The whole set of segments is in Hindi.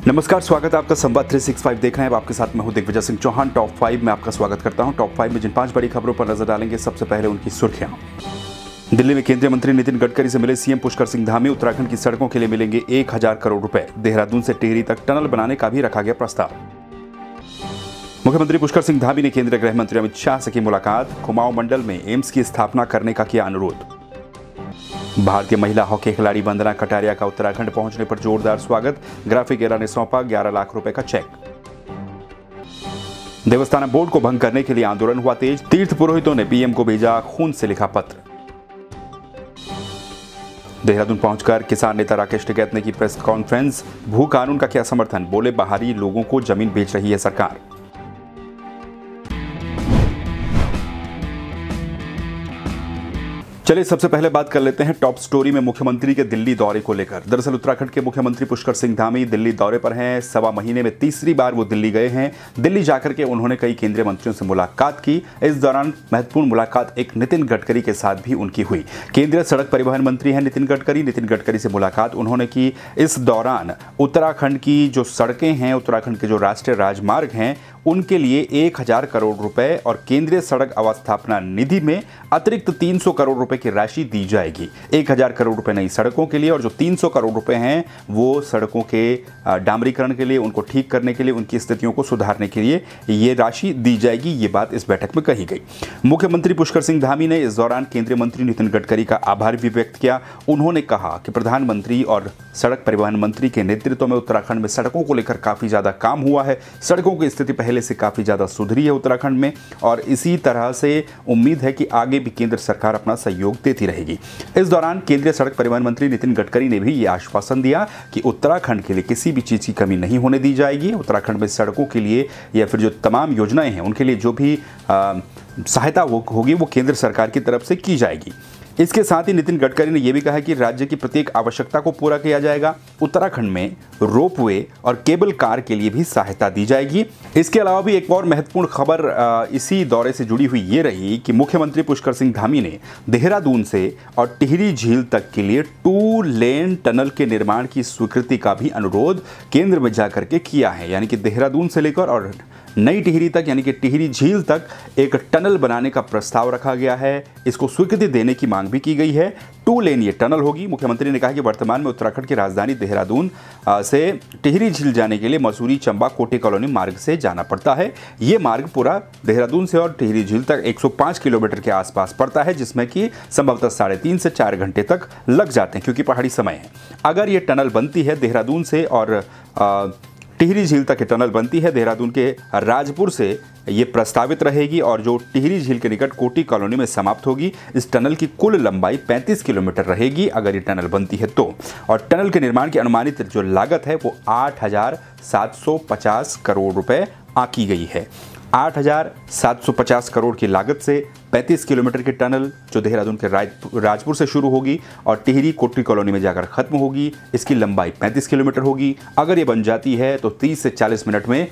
नमस्कार, स्वागत है आपका संवाद 365 देख रहे हैं। आपके साथ मैं हूं दिग्विजय सिंह चौहान। टॉप 5 में आपका स्वागत करता हूं। टॉप 5 में जिन 5 बड़ी खबरों पर नजर डालेंगे, सबसे पहले उनकी सुर्खियां। दिल्ली में केंद्रीय मंत्री नितिन गडकरी से मिले सीएम पुष्कर सिंह धामी। उत्तराखंड की सड़कों के लिए मिलेंगे 1000 करोड़ रुपए। देहरादून से टिहरी तक टनल बनाने का भी रखा गया प्रस्ताव। मुख्यमंत्री पुष्कर सिंह धामी ने केंद्रीय गृह मंत्री अमित शाह से की मुलाकात। कुमाऊं मंडल में एम्स की स्थापना करने का किया अनुरोध। भारतीय महिला हॉकी खिलाड़ी वंदना कटारिया का उत्तराखंड पहुंचने पर जोरदार स्वागत। ग्राफिकेरा ने सौंपा 11 लाख रुपए का चेक। देवस्थानम बोर्ड को भंग करने के लिए आंदोलन हुआ तेज। तीर्थ पुरोहितों ने पीएम को भेजा खून से लिखा पत्र। देहरादून पहुंचकर किसान नेता राकेश टिकैत ने की प्रेस कॉन्फ्रेंस। भू कानून का किया समर्थन, बोले बाहरी लोगों को जमीन बेच रही है सरकार। चलिए सबसे पहले बात कर लेते हैं टॉप स्टोरी में मुख्यमंत्री के दिल्ली दौरे को लेकर। दरअसल उत्तराखंड के मुख्यमंत्री पुष्कर सिंह धामी दिल्ली दौरे पर हैं। सवा महीने में तीसरी बार वो दिल्ली गए हैं। दिल्ली जाकर के उन्होंने कई केंद्रीय मंत्रियों से मुलाकात की। इस दौरान महत्वपूर्ण मुलाकात एक नितिन गडकरी के साथ भी उनकी हुई। केंद्रीय सड़क परिवहन मंत्री हैं नितिन गडकरी से मुलाकात उन्होंने की। इस दौरान उत्तराखंड की जो सड़कें हैं, उत्तराखंड के जो राष्ट्रीय राजमार्ग हैं, उनके लिए 1000 करोड़ रुपए और केंद्रीय सड़क अवस्थापना निधि में अतिरिक्त 300 करोड़ रुपए की राशि दी जाएगी। 1000 करोड़ रुपए नई सड़कों के लिए और जो 300 करोड़ रुपए हैं वो सड़कों के डामरीकरण के लिए, उनको ठीक करने के लिए, उनकी स्थितियों को सुधारने के लिए ये राशि दी जाएगी। ये बात इस बैठक में कही गई। मुख्यमंत्री पुष्कर सिंह धामी ने इस दौरान केंद्रीय मंत्री नितिन गडकरी का आभार भी व्यक्त किया। उन्होंने कहा कि प्रधानमंत्री और सड़क परिवहन मंत्री के नेतृत्व में उत्तराखंड में सड़कों को लेकर काफी ज्यादा काम हुआ है। सड़कों की स्थिति पहले से काफी ज्यादा सुधरी है उत्तराखंड में और इसी तरह से उम्मीद है कि आगे भी केंद्र सरकार अपना सहयोग देती रहेगी। इस दौरान केंद्रीय सड़क परिवहन मंत्री नितिन गडकरी ने भी यह आश्वासन दिया कि उत्तराखंड के लिए किसी भी चीज की कमी नहीं होने दी जाएगी। उत्तराखंड में सड़कों के लिए या फिर जो तमाम योजनाएं हैं उनके लिए जो भी सहायता होगी वो केंद्र सरकार की तरफ से की जाएगी। इसके साथ ही नितिन गडकरी ने यह भी कहा कि राज्य की प्रत्येक आवश्यकता को पूरा किया जाएगा। उत्तराखंड में रोपवे और केबल कार के लिए भी सहायता दी जाएगी। इसके अलावा भी एक और महत्वपूर्ण खबर इसी दौरे से जुड़ी हुई ये रही कि मुख्यमंत्री पुष्कर सिंह धामी ने देहरादून से और टिहरी झील तक के लिए 2 लेन टनल के निर्माण की स्वीकृति का भी अनुरोध केंद्र में जाकर के किया है। यानी कि देहरादून से लेकर और नई टिहरी तक यानी कि टिहरी झील तक एक टनल बनाने का प्रस्ताव रखा गया है। इसको स्वीकृति देने की मांग भी की गई है। 2 लेन ये टनल होगी। मुख्यमंत्री ने कहा कि वर्तमान में उत्तराखंड की राजधानी देहरादून से टिहरी झील जाने के लिए मसूरी, चंबा, कोटे कॉलोनी मार्ग से जाना पड़ता है। ये मार्ग पूरा देहरादून से और टिहरी झील तक 105 किलोमीटर के आसपास पड़ता है, जिसमें कि संभवतः 3.5 से 4 घंटे तक लग जाते हैं क्योंकि पहाड़ी समय है। अगर ये टनल बनती है देहरादून से और टिहरी झील तक टनल बनती है, देहरादून के राजपुर से ये प्रस्तावित रहेगी और जो टिहरी झील के निकट कोटी कॉलोनी में समाप्त होगी। इस टनल की कुल लंबाई 35 किलोमीटर रहेगी अगर ये टनल बनती है तो। और टनल के निर्माण की अनुमानित जो लागत है वो 8750 करोड़ रुपए आंकी गई है। 8750 करोड़ की लागत से 35 किलोमीटर की टनल जो देहरादून के राजपुर से शुरू होगी और टिहरी कोटी कॉलोनी में जाकर खत्म होगी, इसकी लंबाई 35 किलोमीटर होगी। अगर ये बन जाती है तो 30 से 40 मिनट में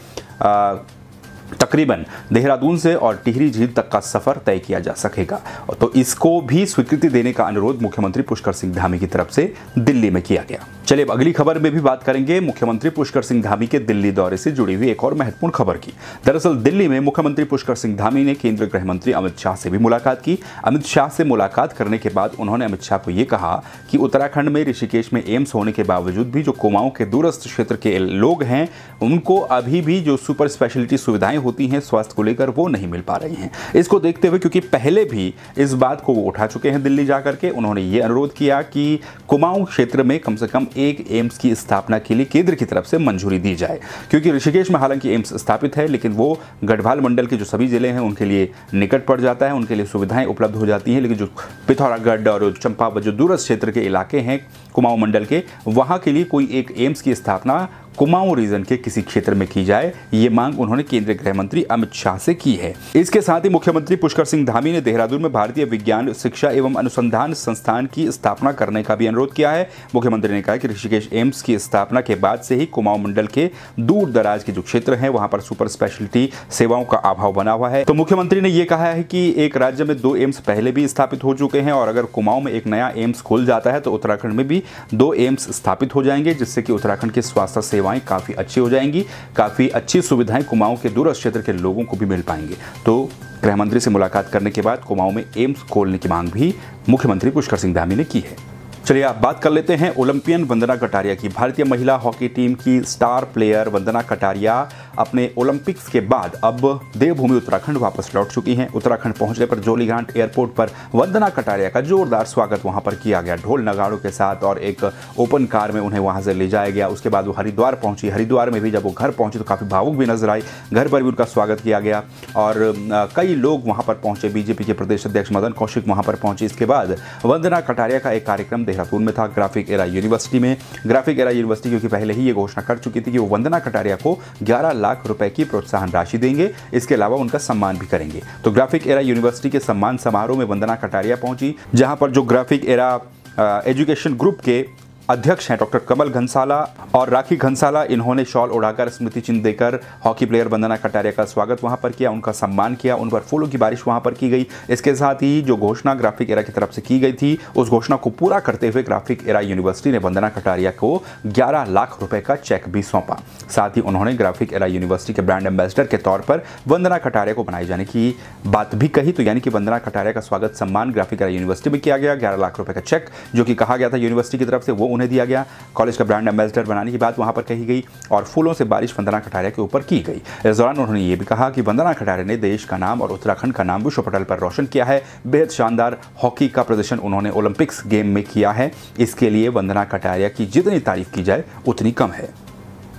तकरीबन देहरादून से और टिहरी झील तक का सफर तय किया जा सकेगा। तो इसको भी स्वीकृति देने का अनुरोध मुख्यमंत्री पुष्कर सिंह धामी की तरफ से दिल्ली में किया गया। चलिए अब अगली खबर में भी बात करेंगे मुख्यमंत्री पुष्कर सिंह धामी के दिल्ली दौरे से जुड़ी हुई एक और महत्वपूर्ण खबर की। दरअसल दिल्ली में मुख्यमंत्री पुष्कर सिंह धामी ने केंद्रीय गृह मंत्री अमित शाह से भी मुलाकात की। अमित शाह से मुलाकात करने के बाद उन्होंने अमित शाह को यह कहा कि उत्तराखंड में ऋषिकेश में एम्स होने के बावजूद भी जो कुमाऊं के दूरस्थ क्षेत्र के लोग हैं उनको अभी भी जो सुपर स्पेशलिटी सुविधाएं होती हैं स्वास्थ्य को लेकर वो नहीं मिल पा रही हैं। इसको देखते हुए क्योंकि पहले भी इस बात को वो उठा चुके हैं दिल्ली जाकर के, उन्होंने ये अनुरोध किया कि कुमाऊं क्षेत्र में कम से कम एक एम्स की स्थापना के लिए केंद्र की तरफ से मंजूरी दी जाए। क्योंकि ऋषिकेश में हालांकि एम्स स्थापित है लेकिन वो गढ़वाल मंडल के जो सभी जिले हैं उनके लिए निकट पड़ जाता है, उनके लिए सुविधाएं उपलब्ध हो जाती हैं। लेकिन जो पिथौरागढ़ और चंपावत जो दूरस्थ क्षेत्र के इलाके हैं कुमाऊं मंडल के, वहां के लिए कोई एक एम्स की स्थापना कुमाऊं रीजन के किसी क्षेत्र में की जाए, ये मांग उन्होंने केंद्रीय गृह मंत्री अमित शाह से की है। इसके साथ ही मुख्यमंत्री पुष्कर सिंह धामी ने देहरादून में भारतीय विज्ञान शिक्षा एवं अनुसंधान संस्थान की स्थापना करने का भी अनुरोध किया है। मुख्यमंत्री ने कहा कि ऋषिकेश एम्स की स्थापना के बाद से ही कुमाऊं मंडल के दूर दराज के जो क्षेत्र हैं वहां पर सुपर स्पेशलिटी सेवाओं का अभाव बना हुआ है। तो मुख्यमंत्री ने यह कहा है कि एक राज्य में 2 एम्स पहले भी स्थापित हो चुके हैं और अगर कुमाऊं में एक नया एम्स खुल जाता है तो उत्तराखंड में भी 2 एम्स स्थापित हो जाएंगे, जिससे कि उत्तराखंड की स्वास्थ्य सेवाएं काफ़ी अच्छी हो जाएंगी, काफ़ी अच्छी सुविधाएं कुमाऊं के दूरस्थ क्षेत्र के लोगों को भी मिल पाएंगे। तो गृह मंत्री से मुलाकात करने के बाद कुमाऊं में एम्स खोलने की मांग भी मुख्यमंत्री पुष्कर सिंह धामी ने की है। चलिए आप बात कर लेते हैं ओलंपियन वंदना कटारिया की। भारतीय महिला हॉकी टीम की स्टार प्लेयर वंदना कटारिया अपने ओलंपिक्स के बाद अब देवभूमि उत्तराखंड वापस लौट चुकी हैं। उत्तराखंड पहुंचने पर जोलीघाट एयरपोर्ट पर वंदना कटारिया का जोरदार स्वागत वहां पर किया गया, ढोल नगाड़ों के साथ, और एक ओपन कार में उन्हें वहां से ले जाया गया। उसके बाद वो हरिद्वार पहुंची। हरिद्वार में भी जब वो घर पहुंची तो काफ़ी भावुक भी नजर आई। घर पर भी उनका स्वागत किया गया और कई लोग वहां पर पहुंचे। बीजेपी के प्रदेश अध्यक्ष मदन कौशिक वहां पर पहुंचे। इसके बाद वंदना कटारिया का एक कार्यक्रम देहरादून में था, ग्राफिक एरा यूनिवर्सिटी में। ग्राफिक एरा यूनिवर्सिटी क्योंकि पहले ही ये घोषणा कर चुकी थी कि वो वंदना कटारिया को 11 लाख रुपए की प्रोत्साहन राशि देंगे, इसके अलावा उनका सम्मान भी करेंगे। तो ग्राफिक एरा यूनिवर्सिटी के सम्मान समारोह में वंदना कटारिया पहुंची, जहां पर जो ग्राफिक एरा एजुकेशन ग्रुप के अध्यक्ष हैं डॉक्टर कमल घनसाला और राखी घनसाला, इन्होंने शॉल उड़ाकर स्मृति चिन्ह देकर हॉकी प्लेयर वंदना कटारिया का स्वागत वहां पर किया, उनका सम्मान किया, उन पर फूलों की बारिश वहां पर की गई। इसके साथ ही जो घोषणा ग्राफिक एरा की तरफ से की गई थी, उस घोषणा को पूरा करते हुए ग्राफिक एरा यूनिवर्सिटी ने वंदना कटारिया को 11 लाख रुपए का चेक भी सौंपा। साथ ही उन्होंने ग्राफिक एरा यूनिवर्सिटी के ब्रांड एम्बेसडर के तौर पर वंदना कटारिया को बनाए जाने की बात भी कही। तो यानी कि वंदना कटारिया का स्वागत सम्मान ग्राफिक एरा यूनिवर्सिटी में किया गया। 11 लाख रुपए का चेक जो कि कहा गया था यूनिवर्सिटी की तरफ से, वो उन्हें दिया गया। कॉलेज का ब्रांड एम्बेसडर बनाने की बात वहां पर कही गई और फूलों से बारिश वंदना कटारिया के ऊपर की गई। इस दौरान उन्होंने ये भी कहा कि वंदना कटारिया ने देश का नाम और उत्तराखंड का नाम विश्व पटल पर रोशन किया है। बेहद शानदार हॉकी का प्रदर्शन उन्होंने ओलंपिक्स गेम में किया है। इसके लिए वंदना कटारिया की जितनी तारीफ की जाए उतनी कम है।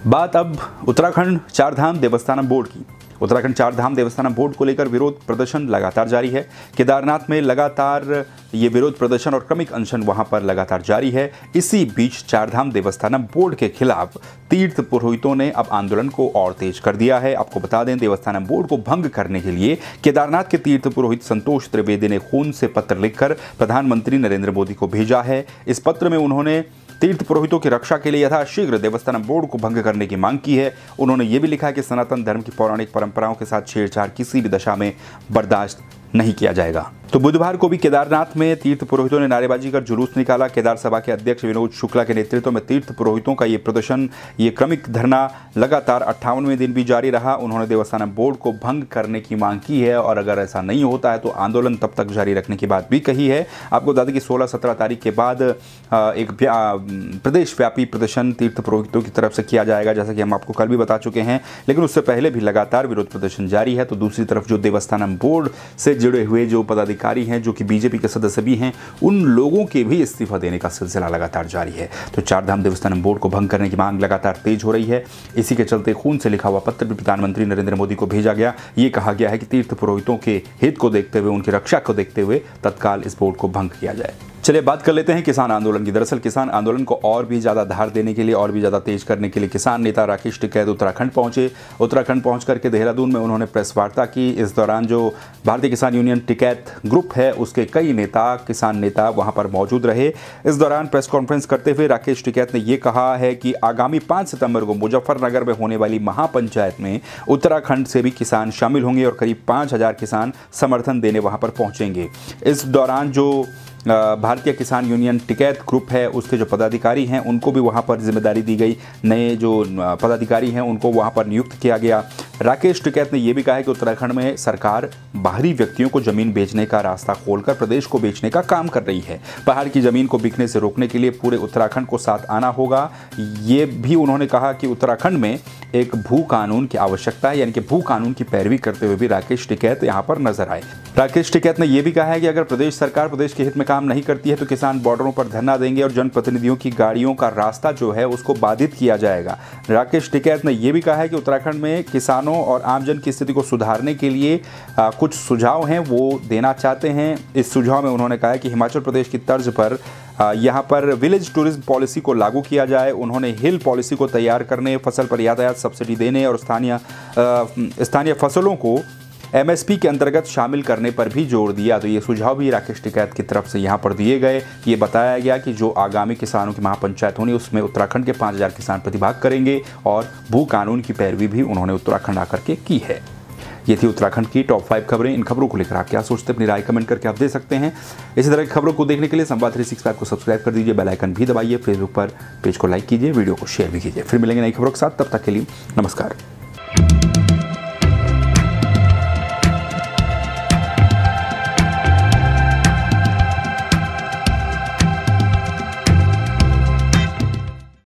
बात अब उत्तराखंड चारधाम देवस्थानम बोर्ड की। उत्तराखंड चारधाम देवस्थानम बोर्ड को लेकर विरोध प्रदर्शन लगातार जारी है। केदारनाथ में लगातार ये विरोध प्रदर्शन और क्रमिक अनशन वहां पर लगातार जारी है। इसी बीच चारधाम देवस्थानम बोर्ड के खिलाफ तीर्थ पुरोहितों ने अब आंदोलन को और तेज कर दिया है। आपको बता दें, देवस्थानम बोर्ड को भंग करने के लिए केदारनाथ के तीर्थ पुरोहित संतोष त्रिवेदी ने खून से पत्र लिखकर प्रधानमंत्री नरेंद्र मोदी को भेजा है। इस पत्र में उन्होंने तीर्थ पुरोहितों की रक्षा के लिए यथाशीघ्र देवस्थानम बोर्ड को भंग करने की मांग की है। उन्होंने ये भी लिखा है कि सनातन धर्म की पौराणिक परंपराओं के साथ छेड़छाड़ किसी भी दशा में बर्दाश्त नहीं किया जाएगा। तो बुधवार को भी केदारनाथ में तीर्थ पुरोहितों ने नारेबाजी कर जुलूस निकाला। केदार सभा के अध्यक्ष विनोद शुक्ला के नेतृत्व में तीर्थ पुरोहितों का ये प्रदर्शन, ये क्रमिक धरना लगातार 58वें दिन भी जारी रहा। उन्होंने देवस्थानम बोर्ड को भंग करने की मांग की है और अगर ऐसा नहीं होता है तो आंदोलन तब तक जारी रखने की बात भी कही है। आपको बता दें कि 16-17 तारीख के बाद एक प्रदेशव्यापी प्रदर्शन तीर्थ पुरोहितों की तरफ से किया जाएगा, जैसा कि हम आपको कल भी बता चुके हैं। लेकिन उससे पहले भी लगातार विरोध प्रदर्शन जारी है। तो दूसरी तरफ जो देवस्थानम बोर्ड से जुड़े हुए जो पदाधिकारी हैं, जो कि बीजेपी के सदस्य भी हैं, उन लोगों के भी इस्तीफा देने का सिलसिला लगातार जारी है। तो चारधाम देवस्थानम बोर्ड को भंग करने की मांग लगातार तेज हो रही है। इसी के चलते खून से लिखा हुआ पत्र भी प्रधानमंत्री नरेंद्र मोदी को भेजा गया। ये कहा गया है कि तीर्थ पुरोहितों के हित को देखते हुए, उनकी रक्षा को देखते हुए तत्काल इस बोर्ड को भंग किया जाए। चलिए बात कर लेते हैं किसान आंदोलन की। दरअसल किसान आंदोलन को और भी ज़्यादा धार देने के लिए, और भी ज़्यादा तेज करने के लिए किसान नेता राकेश टिकैत उत्तराखंड पहुंचे। उत्तराखंड पहुंच करके देहरादून में उन्होंने प्रेस वार्ता की। इस दौरान जो भारतीय किसान यूनियन टिकैत ग्रुप है, उसके कई नेता, किसान नेता वहां पर मौजूद रहे। इस दौरान प्रेस कॉन्फ्रेंस करते हुए राकेश टिकैत ने यह कहा है कि आगामी 5 सितंबर को मुजफ्फरनगर में होने वाली महापंचायत में उत्तराखंड से भी किसान शामिल होंगे और करीब 5000 किसान समर्थन देने वहां पर पहुंचेंगे। इस दौरान जो भारतीय किसान यूनियन टिकैत ग्रुप है, उसके जो पदाधिकारी हैं उनको भी वहां पर जिम्मेदारी दी गई। नए जो पदाधिकारी हैं उनको वहां पर नियुक्त किया गया। राकेश टिकैत ने यह भी कहा है कि उत्तराखंड में सरकार बाहरी व्यक्तियों को जमीन बेचने का रास्ता खोलकर प्रदेश को बेचने का काम कर रही है। पहाड़ की जमीन को बिकने से रोकने के लिए पूरे उत्तराखंड को साथ आना होगा। ये भी उन्होंने कहा कि उत्तराखंड में एक भू कानून की आवश्यकता है, यानी कि भू कानून की पैरवी करते हुए भी राकेश टिकैत यहाँ पर नजर आए। राकेश टिकैत ने यह भी कहा है कि अगर प्रदेश सरकार प्रदेश के हित में काम नहीं करती है तो किसान बॉर्डरों पर धरना देंगे और जनप्रतिनिधियों की गाड़ियों का रास्ता जो है उसको बाधित किया जाएगा। राकेश टिकैत ने यह भी कहा है कि उत्तराखंड में किसानों और आमजन की स्थिति को सुधारने के लिए कुछ सुझाव हैं वो देना चाहते हैं। इस सुझाव में उन्होंने कहा है कि हिमाचल प्रदेश की तर्ज पर यहाँ पर विलेज टूरिज्म पॉलिसी को लागू किया जाए। उन्होंने हिल पॉलिसी को तैयार करने, फसल पर यातायात सब्सिडी देने और स्थानीय फसलों को MSP के अंतर्गत शामिल करने पर भी जोर दिया। तो ये सुझाव भी राकेश टिकैत की तरफ से यहाँ पर दिए गए। ये बताया गया कि जो आगामी किसानों की महापंचायत होनी उसमें उत्तराखंड के 5000 किसान प्रतिभाग करेंगे और भू कानून की पैरवी भी उन्होंने उत्तराखंड आकर के की है। ये थी उत्तराखंड की टॉप 5 खबरें। इन खबरों को लेकर आप क्या सोचते हैं, अपनी राय कमेंट करके आप दे सकते हैं। इसी तरह की खबरों को देखने के लिए संवाद 365 को सब्सक्राइब कर दीजिए, बेल आइकन भी दबाइए, फेसबुक पर पेज को लाइक कीजिए, वीडियो को शेयर भी कीजिए। फिर मिलेंगे नई खबरों के साथ, तब तक के लिए नमस्कार।